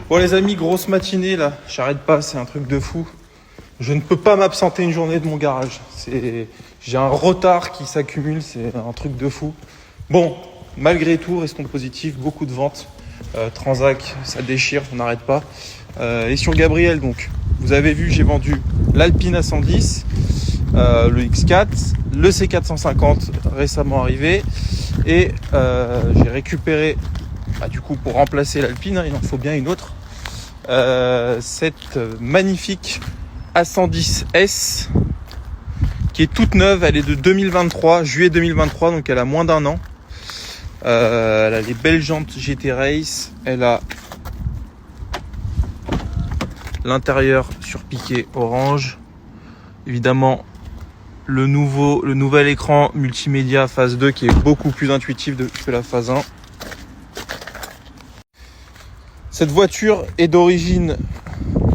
Bon les amis, grosse matinée là, j'arrête pas, c'est un truc de fou. Je ne peux pas m'absenter une journée de mon garage. J'ai un retard qui s'accumule, c'est un truc de fou. Bon, malgré tout, restons positifs, beaucoup de ventes. Transac, ça déchire, on n'arrête pas. Et sur Gabriel, donc, vous avez vu, j'ai vendu l'Alpine A110, le X4, le C450 récemment arrivé. Et j'ai récupéré, du coup, pour remplacer l'Alpine, il en faut bien une autre. Cette magnifique A110S qui est toute neuve, elle est de 2023, juillet 2023, donc elle a moins d'un an. Elle a les belles jantes GT Race, elle a l'intérieur surpiqué orange, évidemment le nouvel écran multimédia phase 2 qui est beaucoup plus intuitif que la phase 1. Cette voiture est d'origine,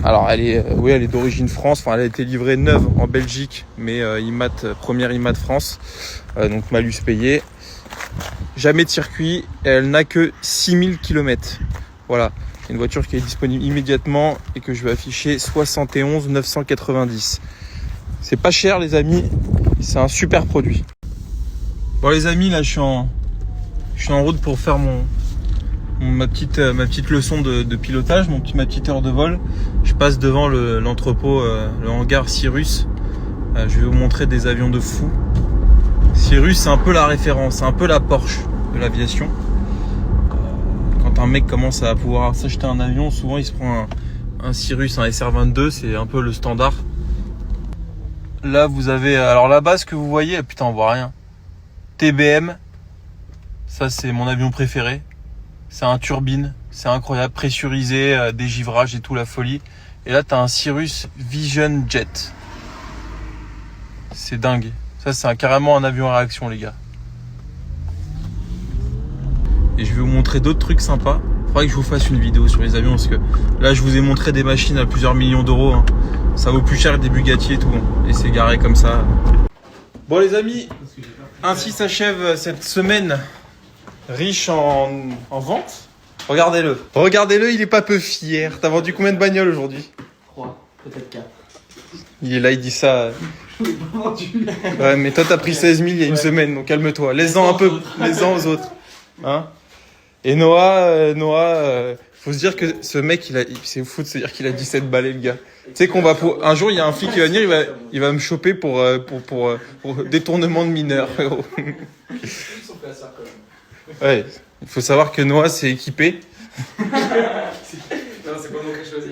alors elle est d'origine France, enfin elle a été livrée neuve en Belgique, mais première IMAT France, donc malus payé. Jamais de circuit, et elle n'a que 6000 km. Voilà, c'est une voiture qui est disponible immédiatement et que je vais afficher 71 990. C'est pas cher les amis, c'est un super produit. Bon les amis, là je suis en route pour faire ma petite leçon de pilotage, ma petite heure de vol. Je passe devant l'entrepôt, le hangar Cirrus. Je vais vous montrer des avions de fou. Cirrus, c'est un peu la référence, c'est un peu la Porsche de l'aviation. Quand un mec commence à pouvoir s'acheter un avion, souvent il se prend un Cirrus, un SR22, c'est un peu le standard. Là vous avez, alors là-bas ce que vous voyez, putain on voit rien. TBM, ça c'est mon avion préféré. C'est un turbine, c'est incroyable, pressurisé, dégivrage et tout, la folie. Et là t'as un Cirrus Vision Jet. C'est dingue. Ça, c'est carrément un avion à réaction, les gars. Et je vais vous montrer d'autres trucs sympas. Il faudrait que je vous fasse une vidéo sur les avions parce que là, je vous ai montré des machines à plusieurs millions d'euros. Hein. Ça vaut plus cher que des Bugatti et tout. Hein. Et c'est garé comme ça. Bon, les amis, ainsi s'achève cette semaine riche en vente. Regardez-le. Regardez-le, il est pas peu fier. T'as vendu combien de bagnoles aujourd'hui? 3, peut-être 4. Il est là, il dit ça. Ouais, mais toi t'as pris 16 000 il y a une semaine, donc calme-toi. Laisse-en un peu, laisse-en aux autres. Hein? Et Noah, faut se dire que ce mec, c'est fou de se dire qu'il a 17 balais, le gars. Tu sais qu'on va un jour il y a un flic qui va venir, il va me choper pour détournement de mineurs. Ouais, il faut savoir que Noah c'est équipé. Non, c'est pas moi qui ai choisi.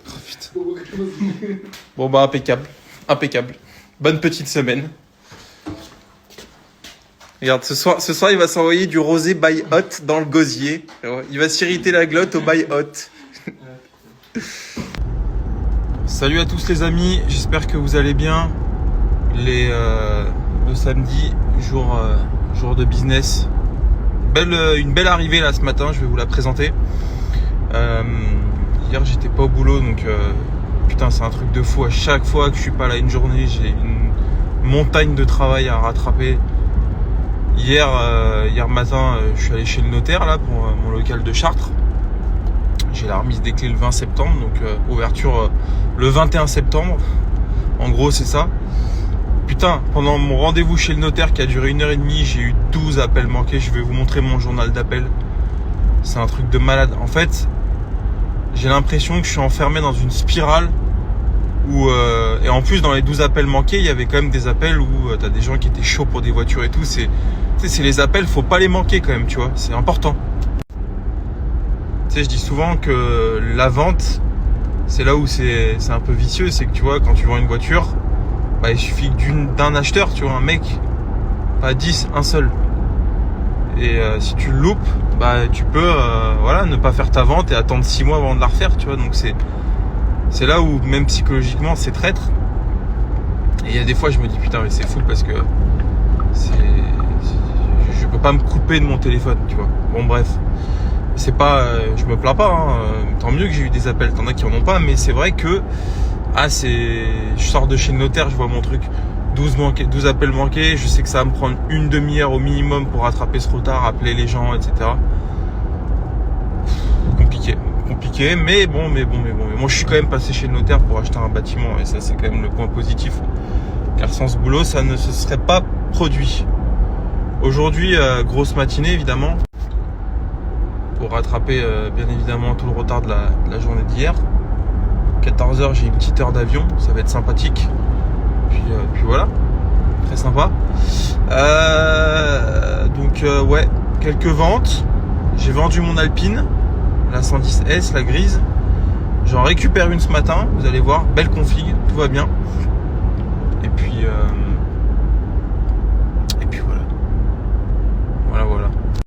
Oh, putain. Bon bah impeccable. Bonne petite semaine. Regarde, ce soir il va s'envoyer du rosé by hot dans le gosier. Il va s'irriter la glotte au by hot. Salut à tous les amis, j'espère que vous allez bien. Le samedi, jour de business. Une belle arrivée là ce matin, je vais vous la présenter. Hier j'étais pas au boulot donc putain c'est un truc de fou. À chaque fois que je suis pas là une journée, j'ai une montagne de travail à rattraper. Hier matin, je suis allé chez le notaire là pour mon local de Chartres. J'ai la remise des clés le 20 septembre, donc ouverture le 21 septembre. En gros c'est ça. Putain, pendant mon rendez-vous chez le notaire qui a duré 1h30, j'ai eu 12 appels manqués. Je vais vous montrer mon journal d'appels. C'est un truc de malade. En fait, j'ai l'impression que je suis enfermé dans une spirale où, et en plus dans les 12 appels manqués, il y avait quand même des appels où t'as des gens qui étaient chauds pour des voitures et tout. C'est les appels, faut pas les manquer quand même, tu vois, c'est important. Tu sais, je dis souvent que la vente, c'est là où c'est un peu vicieux, c'est que tu vois, quand tu vends une voiture, bah, il suffit d'un acheteur, tu vois, un mec, pas 10, un seul. Et si tu le loupes, bah tu peux ne pas faire ta vente et attendre 6 mois avant de la refaire, tu vois. Donc c'est là où même psychologiquement c'est traître. Et il y a des fois je me dis putain mais c'est fou parce que je peux pas me couper de mon téléphone, tu vois. Bon bref, c'est pas, je me plains pas, hein. Tant mieux que j'ai eu des appels, t'en as qui en ont pas, mais c'est vrai que je sors de chez le notaire, je vois mon truc. 12 appels manqués, je sais que ça va me prendre une demi-heure au minimum pour rattraper ce retard, appeler les gens, etc. compliqué, mais bon, moi je suis quand même passé chez le notaire pour acheter un bâtiment et ça c'est quand même le point positif, car sans ce boulot ça ne se serait pas produit. Aujourd'hui, grosse matinée évidemment, pour rattraper bien évidemment tout le retard de la journée d'hier. 14h, j'ai une petite heure d'avion, ça va être sympathique. Puis voilà, très sympa. Donc ouais, quelques ventes. J'ai vendu mon Alpine, la 110S, la grise. J'en récupère une ce matin, vous allez voir, belle config, tout va bien. Et puis